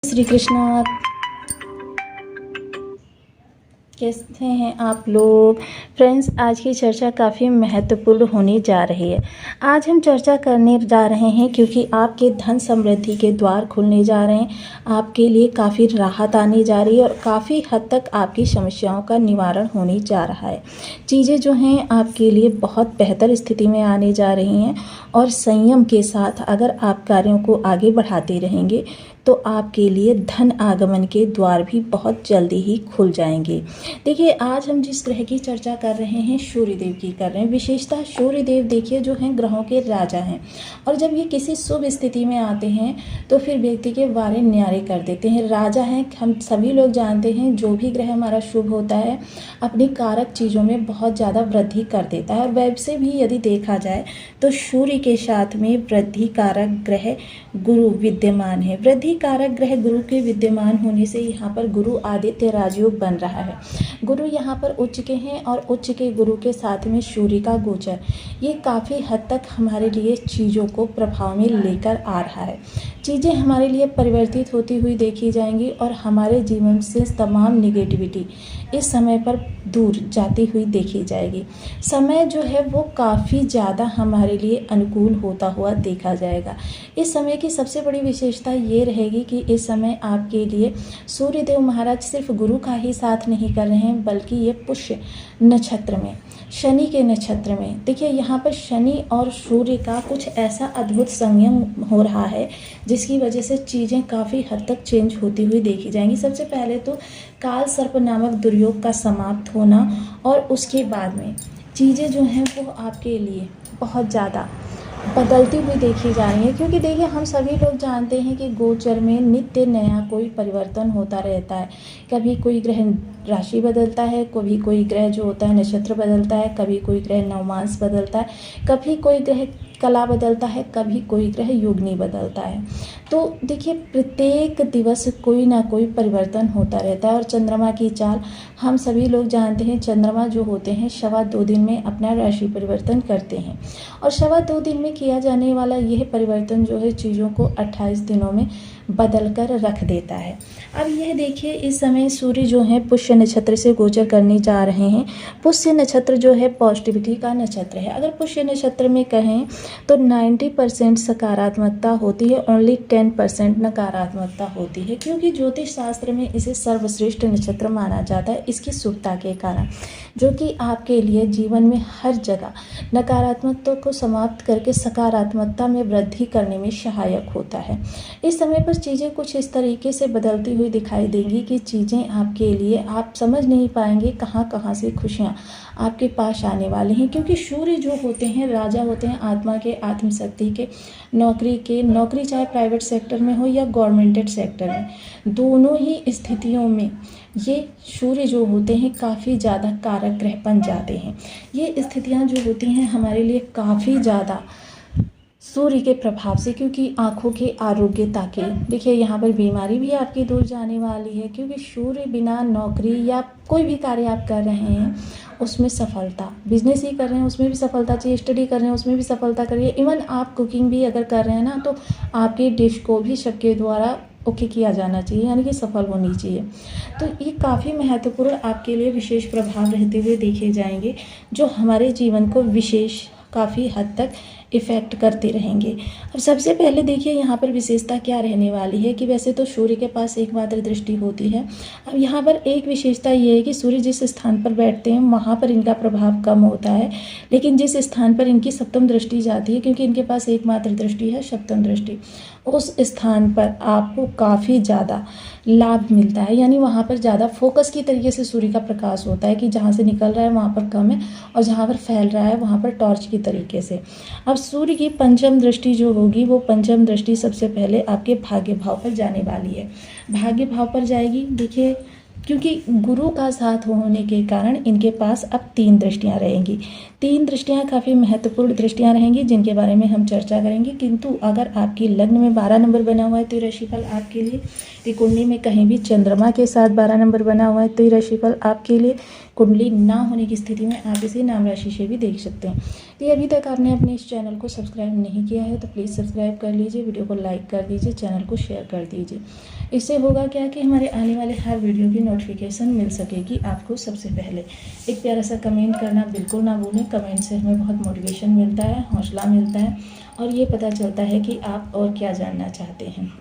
श्री कृष्णा। कैसे हैं आप लोग फ्रेंड्स। आज की चर्चा काफ़ी महत्वपूर्ण होने जा रही है। आज हम चर्चा करने जा रहे हैं क्योंकि आपके धन समृद्धि के द्वार खुलने जा रहे हैं। आपके लिए काफ़ी राहत आने जा रही है और काफ़ी हद तक आपकी समस्याओं का निवारण होने जा रहा है। चीज़ें जो हैं आपके लिए बहुत बेहतर स्थिति में आने जा रही हैं और संयम के साथ अगर आप कार्यों को आगे बढ़ाते रहेंगे तो आपके लिए धन आगमन के द्वार भी बहुत जल्दी ही खुल जाएंगे। देखिए, आज हम जिस ग्रह की चर्चा कर रहे हैं सूर्यदेव की कर रहे हैं। विशेषतः सूर्यदेव देखिए जो हैं ग्रहों के राजा हैं और जब ये किसी शुभ स्थिति में आते हैं तो फिर व्यक्ति के वारे न्यारे कर देते हैं। राजा हैं, हम सभी लोग जानते हैं जो भी ग्रह हमारा शुभ होता है अपनी कारक चीज़ों में बहुत ज़्यादा वृद्धि कर देता है। और वैसे भी यदि देखा जाए तो सूर्य के साथ में वृद्धि कारक ग्रह गुरु विद्यमान है। वृद्धि कारक ग्रह गुरु के विद्यमान होने से यहाँ पर गुरु आदित्य राजयोग बन रहा है। गुरु यहाँ पर उच्च के हैं और उच्च के गुरु के साथ में सूर्य का गोचर ये काफ़ी हद तक हमारे लिए चीज़ों को प्रभाव में लेकर आ रहा है। चीज़ें हमारे लिए परिवर्तित होती हुई देखी जाएंगी और हमारे जीवन से तमाम नेगेटिविटी इस समय पर दूर जाती हुई देखी जाएगी। समय जो है वो काफ़ी ज़्यादा हमारे लिए अनुकूल होता हुआ देखा जाएगा। इस समय की सबसे बड़ी विशेषता ये रहेगी कि इस समय आपके लिए सूर्यदेव महाराज सिर्फ गुरु का ही साथ नहीं कर रहे हैं बल्कि ये पुष्य नक्षत्र में शनि के नक्षत्र में देखिए यहाँ पर शनि और सूर्य का कुछ ऐसा अद्भुत संयम हो रहा है जिसकी वजह से चीज़ें काफ़ी हद तक चेंज होती हुई देखी जाएंगी। सबसे पहले तो काल सर्प नामक दुर्योग का समाप्त होना और उसके बाद में चीज़ें जो हैं वो आपके लिए बहुत ज़्यादा बदलती हुई देखी जा रही है। क्योंकि देखिए हम सभी लोग जानते हैं कि गोचर में नित्य नया कोई परिवर्तन होता रहता है। कभी कोई ग्रह राशि बदलता है, कभी कोई ग्रह जो होता है नक्षत्र बदलता है, कभी कोई ग्रह नवमांश बदलता है, कभी कोई ग्रह कला बदलता है, कभी कोई ग्रह योगिनी बदलता है। तो देखिए प्रत्येक दिवस कोई ना कोई परिवर्तन होता रहता है। और चंद्रमा की चाल हम सभी लोग जानते हैं। चंद्रमा जो होते हैं 2.25 दिन में अपना राशि परिवर्तन करते हैं और 2.25 दिन में किया जाने वाला यह परिवर्तन जो है चीज़ों को 28 दिनों में बदल कर रख देता है। अब यह देखिए इस समय सूर्य जो है पुष्य नक्षत्र से गोचर करने जा रहे हैं। पुष्य नक्षत्र जो है पॉजिटिविटी का नक्षत्र है। अगर पुष्य नक्षत्र में कहें तो 90% सकारात्मकता होती है, ओनली 10% नकारात्मकता होती है। क्योंकि ज्योतिष शास्त्र में इसे सर्वश्रेष्ठ नक्षत्र माना जाता है इसकी शुभता के कारण, जो कि आपके लिए जीवन में हर जगह नकारात्मकता को समाप्त करके सकारात्मकता में वृद्धि करने में सहायक होता है। इस समय पर चीज़ें कुछ इस तरीके से बदलती हुई दिखाई देंगी कि चीज़ें आपके लिए आप समझ नहीं पाएंगे कहाँ कहाँ से खुशियाँ आपके पास आने वाली हैं। क्योंकि सूर्य जो होते हैं राजा होते हैं आत्मा के, आत्मशक्ति के, नौकरी चाहे प्राइवेट सेक्टर में हो या गवर्नमेंटेड सेक्टर में, दोनों ही स्थितियों में ये सूर्य जो होते हैं काफ़ी ज़्यादा कारक ग्रह बन जाते हैं। ये स्थितियाँ जो होती हैं हमारे लिए काफ़ी ज़्यादा सूर्य के प्रभाव से, क्योंकि आँखों के आरोग्यता के देखिए यहाँ पर बीमारी भी आपकी दूर जाने वाली है। क्योंकि सूर्य बिना नौकरी या कोई भी कार्य आप कर रहे हैं उसमें सफलता, बिजनेस ही कर रहे हैं उसमें भी सफलता चाहिए, स्टडी कर रहे हैं उसमें भी सफलता करिए, इवन आप कुकिंग भी अगर कर रहे हैं ना तो आपकी डिश को भी सबके द्वारा ओके किया जाना चाहिए, यानी कि सफल होनी चाहिए। तो ये काफ़ी महत्वपूर्ण आपके लिए विशेष प्रभाव रहते हुए देखे जाएंगे जो हमारे जीवन को विशेष काफ़ी हद तक इफ़ेक्ट करते रहेंगे। अब सबसे पहले देखिए यहाँ पर विशेषता क्या रहने वाली है कि वैसे तो सूर्य के पास एकमात्र दृष्टि होती है। अब यहाँ पर एक विशेषता ये है कि सूर्य जिस स्थान पर बैठते हैं वहाँ पर इनका प्रभाव कम होता है, लेकिन जिस स्थान पर इनकी सप्तम दृष्टि जाती है, क्योंकि इनके पास एकमात्र दृष्टि है सप्तम दृष्टि, उस स्थान पर आपको काफ़ी ज़्यादा लाभ मिलता है। यानी वहाँ पर ज़्यादा फोकस की तरीके से सूर्य का प्रकाश होता है कि जहाँ से निकल रहा है वहाँ पर कम है और जहाँ पर फैल रहा है वहाँ पर टॉर्च की तरीके से। अब सूर्य की पंचम दृष्टि जो होगी वो पंचम दृष्टि सबसे पहले आपके भाग्य भाव पर जाने वाली है। भाग्य भाव पर जाएगी देखिए, क्योंकि गुरु का साथ होने के कारण इनके पास अब 3 दृष्टियां रहेंगी। 3 दृष्टियां काफ़ी महत्वपूर्ण दृष्टियां रहेंगी जिनके बारे में हम चर्चा करेंगे। किंतु अगर आपकी लग्न में 12 नंबर बना हुआ है तो ये राशिफल आपके लिए, कुंडली में कहीं भी चंद्रमा के साथ 12 नंबर बना हुआ है तो ये राशिफल आपके लिए, कुंडली ना होने की स्थिति में आप इसे नाम राशि से भी देख सकते हैं। तो अभी तक आपने अपने इस चैनल को सब्सक्राइब नहीं किया है तो प्लीज़ सब्सक्राइब कर लीजिए, वीडियो को लाइक कर दीजिए, चैनल को शेयर कर दीजिए। इससे होगा क्या कि हमारे आने वाले हर वीडियो की नोटिफिकेशन मिल सकेगी आपको सबसे पहले। एक प्यारा सा कमेंट करना बिल्कुल ना भूलें, कमेंट से हमें बहुत मोटिवेशन मिलता है, हौसला मिलता है और ये पता चलता है कि आप और क्या जानना चाहते हैं।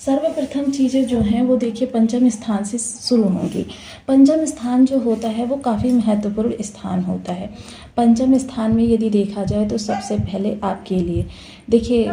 सर्वप्रथम चीज़ें जो हैं वो देखिए पंचम स्थान से शुरू होंगी। पंचम स्थान जो होता है वो काफ़ी महत्वपूर्ण स्थान होता है। पंचम स्थान में यदि देखा जाए तो सबसे पहले आपके लिए देखिए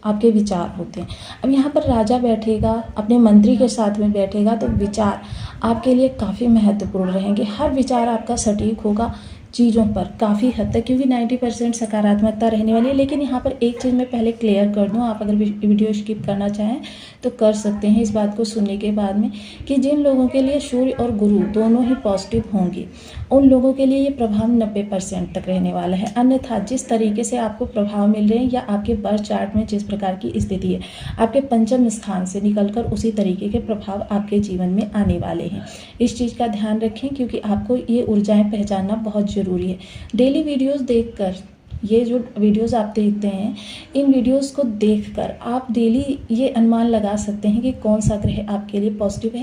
आपके विचार होते हैं। अब यहाँ पर राजा बैठेगा, अपने मंत्री के साथ में बैठेगा तो विचार आपके लिए काफ़ी महत्वपूर्ण रहेंगे। हर विचार आपका सटीक होगा चीज़ों पर काफ़ी हद तक, क्योंकि 90% सकारात्मकता रहने वाली है। लेकिन यहाँ पर एक चीज़ मैं पहले क्लियर कर दूँ, आप अगर वीडियो स्किप करना चाहें तो कर सकते हैं इस बात को सुनने के बाद में, कि जिन लोगों के लिए सूर्य और गुरु दोनों ही पॉजिटिव होंगे उन लोगों के लिए ये प्रभाव 90% तक रहने वाला है। अन्यथा जिस तरीके से आपको प्रभाव मिल रहे हैं या आपके बर्थ चार्ट में जिस प्रकार की स्थिति है, आपके पंचम स्थान से निकलकर उसी तरीके के प्रभाव आपके जीवन में आने वाले हैं। इस चीज़ का ध्यान रखें क्योंकि आपको ये ऊर्जाएं पहचानना बहुत ज़रूरी है। डेली वीडियोस देखकर, ये जो वीडियोस आप देखते हैं इन वीडियोस को देखकर आप डेली ये अनुमान लगा सकते हैं कि कौन सा ग्रह आपके लिए पॉजिटिव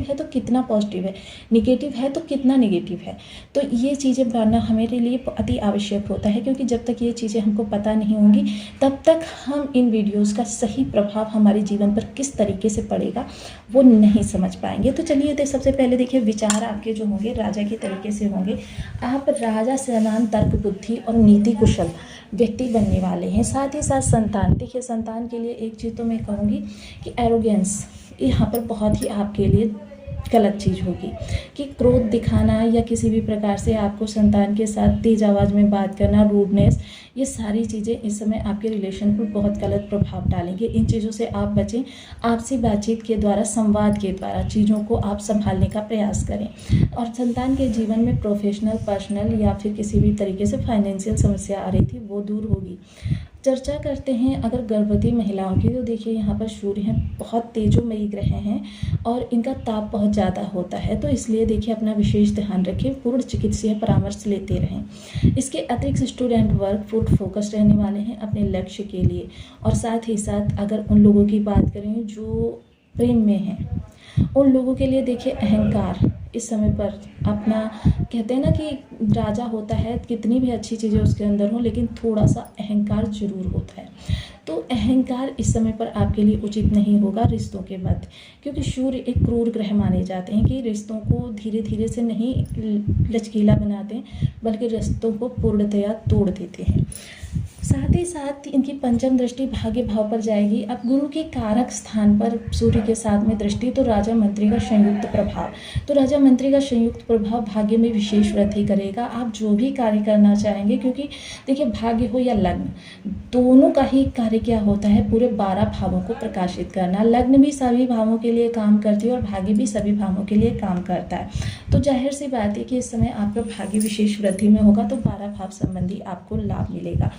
है तो कितना पॉजिटिव है, निगेटिव है तो कितना निगेटिव है। तो ये चीज़ें जानना हमारे लिए अति आवश्यक होता है, क्योंकि जब तक ये चीज़ें हमको पता नहीं होंगी तब तक हम इन वीडियोज़ का सही प्रभाव हमारे जीवन पर किस तरीके से पड़ेगा वो नहीं समझ पाएंगे। तो चलिए तो सबसे पहले देखिए विचार आपके जो होंगे राजा के तरीके से होंगे। आप राजा समान तर्क बुद्धि और नीति कुशल व्यक्ति बनने वाले हैं। साथ ही साथ संतान, देखिए संतान के लिए एक चीज़ तो मैं कहूँगी कि एरोगेंस यहाँ पर बहुत ही आपके लिए गलत चीज़ होगी, कि क्रोध दिखाना या किसी भी प्रकार से आपको संतान के साथ तेज आवाज़ में बात करना, रूडनेस, ये सारी चीज़ें इस समय आपके रिलेशन पर बहुत गलत प्रभाव डालेंगे। इन चीज़ों से आप बचें। आपसी बातचीत के द्वारा, संवाद के द्वारा चीज़ों को आप संभालने का प्रयास करें। और संतान के जीवन में प्रोफेशनल, पर्सनल या फिर किसी भी तरीके से फाइनेंशियल समस्या आ रही थी वो दूर होगी। चर्चा करते हैं अगर गर्भवती महिलाओं की, तो देखिए यहाँ पर सूर्य हैं, बहुत तेजोमयी ग्रह हैं और इनका ताप बहुत ज़्यादा होता है, तो इसलिए देखिए अपना विशेष ध्यान रखें, पूर्ण चिकित्सीय परामर्श लेते रहें। इसके अतिरिक्त स्टूडेंट वर्क फुल फोकस रहने वाले हैं अपने लक्ष्य के लिए। और साथ ही साथ अगर उन लोगों की बात करें जो प्रेम में हैं, उन लोगों के लिए देखिए अहंकार इस समय पर अपना, कहते हैं ना कि राजा होता है कितनी भी अच्छी चीज़ें उसके अंदर हो लेकिन थोड़ा सा अहंकार जरूर होता है। तो अहंकार इस समय पर आपके लिए उचित नहीं होगा रिश्तों के मध्य, क्योंकि सूर्य एक क्रूर ग्रह माने जाते हैं कि रिश्तों को धीरे धीरे से नहीं लचकीला बनाते हैं बल्कि रिश्तों को पूर्णतया तोड़ देते हैं। साथ ही साथ इनकी पंचम दृष्टि भाग्य भाव पर जाएगी। अब गुरु के कारक स्थान पर सूर्य के साथ में दृष्टि, तो राजा मंत्री का संयुक्त प्रभाव, तो राजा मंत्री का संयुक्त प्रभाव भाग्य में विशेष वृद्धि करेगा। आप जो भी कार्य करना चाहेंगे, क्योंकि देखिए भाग्य हो या लग्न, दोनों का ही कार्य क्या होता है, पूरे 12 भावों को प्रकाशित करना। लग्न भी सभी भावों के लिए काम करती है और भाग्य भी सभी भावों के लिए काम करता है। तो जाहिर सी बात है कि इस समय आपका भाग्य विशेष वृद्धि में होगा, तो 12 भाव संबंधी आपको लाभ मिलेगा।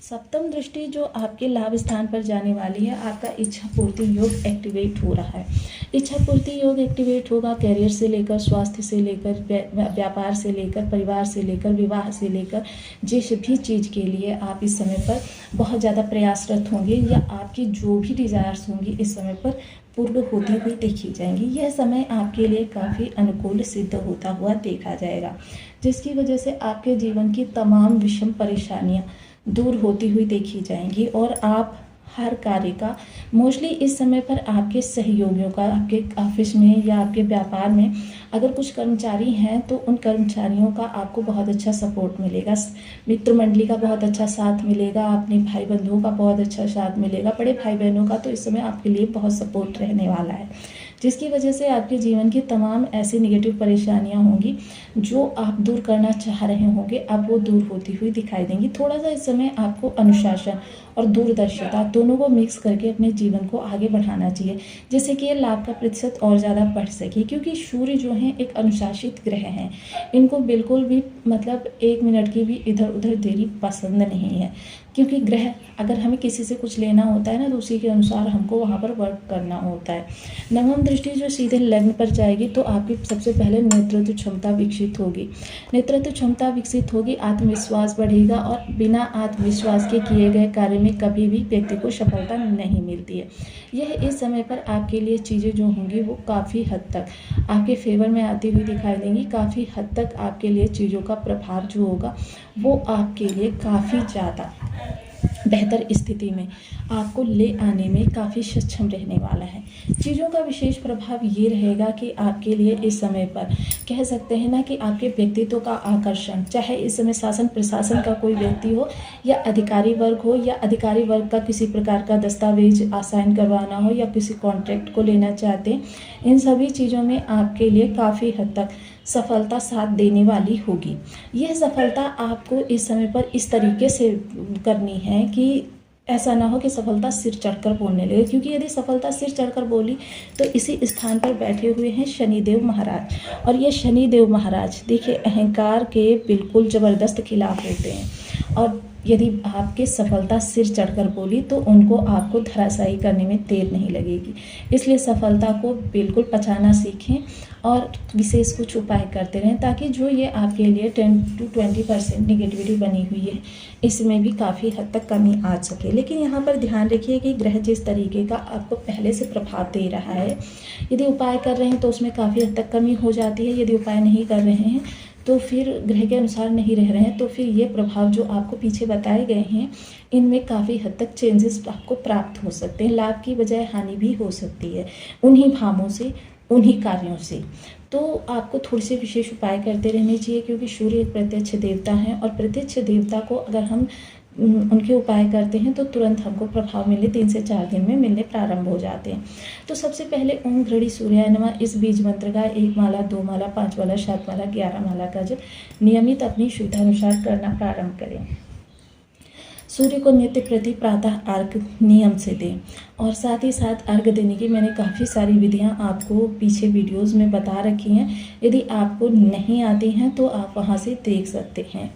सप्तम दृष्टि जो आपके लाभ स्थान पर जाने वाली है, आपका इच्छा पूर्ति योग एक्टिवेट हो रहा है। इच्छा पूर्ति योग एक्टिवेट होगा कैरियर से लेकर, स्वास्थ्य से लेकर, व्यापार से लेकर, परिवार से लेकर, विवाह से लेकर, जिस भी चीज़ के लिए आप इस समय पर बहुत ज़्यादा प्रयासरत होंगे या आपकी जो भी डिज़ायर्स होंगी इस समय पर पूर्ण होती हुई देखी जाएंगी। यह समय आपके लिए काफ़ी अनुकूल सिद्ध होता हुआ देखा जाएगा, जिसकी वजह से आपके जीवन की तमाम विषम परेशानियाँ दूर होती हुई देखी जाएंगी और आप हर कार्य का मोस्टली इस समय पर आपके सहयोगियों का, आपके ऑफिस में या आपके व्यापार में अगर कुछ कर्मचारी हैं तो उन कर्मचारियों का आपको बहुत अच्छा सपोर्ट मिलेगा, मित्र मंडली का बहुत अच्छा साथ मिलेगा, अपने भाई बंधुओं का बहुत अच्छा साथ मिलेगा, बड़े भाई बहनों का तो इस समय आपके लिए बहुत सपोर्ट रहने वाला है। जिसकी वजह से आपके जीवन की तमाम ऐसी नेगेटिव परेशानियां होंगी जो आप दूर करना चाह रहे होंगे, अब वो दूर होती हुई दिखाई देंगी। थोड़ा सा इस समय आपको अनुशासन और दूरदर्शिता दोनों को मिक्स करके अपने जीवन को आगे बढ़ाना चाहिए, जिससे कि ये लाभ का प्रतिशत और ज़्यादा बढ़ सके। क्योंकि सूर्य जो है एक अनुशासित ग्रह हैं, इनको बिल्कुल भी मतलब 1 मिनट की भी इधर उधर देरी पसंद नहीं है। क्योंकि ग्रह अगर हमें किसी से कुछ लेना होता है ना, तो उसी के अनुसार हमको वहाँ पर वर्क करना होता है। नवम दृष्टि जो सीधे लग्न पर जाएगी तो आपकी सबसे पहले नेतृत्व क्षमता विकसित होगी। नेतृत्व क्षमता विकसित होगी, आत्मविश्वास बढ़ेगा और बिना आत्मविश्वास के किए गए कार्य में कभी भी व्यक्ति को सफलता नहीं मिलती है। यह इस समय पर आपके लिए चीज़ें जो होंगी वो काफ़ी हद तक आपके फेवर में आती हुई दिखाई देंगी। काफ़ी हद तक आपके लिए चीज़ों का प्रभाव जो होगा वो आपके लिए काफ़ी ज़्यादा बेहतर स्थिति में आपको ले आने में काफ़ी सक्षम रहने वाला है। चीज़ों का विशेष प्रभाव ये रहेगा कि आपके लिए इस समय पर कह सकते हैं ना कि आपके व्यक्तित्व का आकर्षण, चाहे इस समय शासन प्रशासन का कोई व्यक्ति हो या अधिकारी वर्ग हो, या अधिकारी वर्ग का किसी प्रकार का दस्तावेज साइन करवाना हो या किसी कॉन्ट्रैक्ट को लेना चाहते हैं, इन सभी चीज़ों में आपके लिए काफ़ी हद तक सफलता साथ देने वाली होगी। यह सफलता आपको इस समय पर इस तरीके से करनी है कि ऐसा ना हो कि सफलता सिर चढ़कर बोलने लगे। क्योंकि यदि सफलता सिर चढ़कर बोली तो इसी स्थान पर बैठे हुए हैं शनिदेव महाराज, और ये शनिदेव महाराज देखिए अहंकार के बिल्कुल ज़बरदस्त खिलाफ होते हैं। और यदि आपके सफलता सिर चढ़कर बोली तो उनको आपको धराशायी करने में देर नहीं लगेगी। इसलिए सफलता को बिल्कुल पचाना सीखें और विशेष कुछ उपाय करते रहें, ताकि जो ये आपके लिए 10 to 20% निगेटिविटी बनी हुई है इसमें भी काफ़ी हद तक कमी आ सके। लेकिन यहाँ पर ध्यान रखिए कि ग्रह जिस तरीके का आपको पहले से प्रभाव दे रहा है, यदि उपाय कर रहे हैं तो उसमें काफ़ी हद तक कमी हो जाती है। यदि उपाय नहीं कर रहे हैं तो फिर ग्रह के अनुसार नहीं रह रहे हैं तो फिर ये प्रभाव जो आपको पीछे बताए गए हैं इनमें काफ़ी हद तक चेंजेस आपको प्राप्त हो सकते हैं। लाभ की बजाय हानि भी हो सकती है उन्हीं भावों से, उन्हीं कार्यों से। तो आपको थोड़े से विशेष उपाय करते रहने चाहिए, क्योंकि सूर्य एक प्रत्यक्ष देवता हैं और प्रत्यक्ष देवता को अगर हम उनके उपाय करते हैं तो तुरंत हमको प्रभाव मिलने 3 से 4 दिन में मिलने प्रारंभ हो जाते हैं। तो सबसे पहले ओम घड़ी सूर्याय नमः इस बीज मंत्र का 1 माला, 2 माला, 5 माला, 7 माला, 11 माला का जब नियमित अपनी सुविधा अनुसार करना प्रारंभ करें। सूर्य को नित्य प्रति प्रातः अर्घ नियम से दें, और साथ ही साथ अर्घ देने की मैंने काफ़ी सारी विधियां आपको पीछे वीडियोस में बता रखी हैं। यदि आपको नहीं आती हैं तो आप वहां से देख सकते हैं।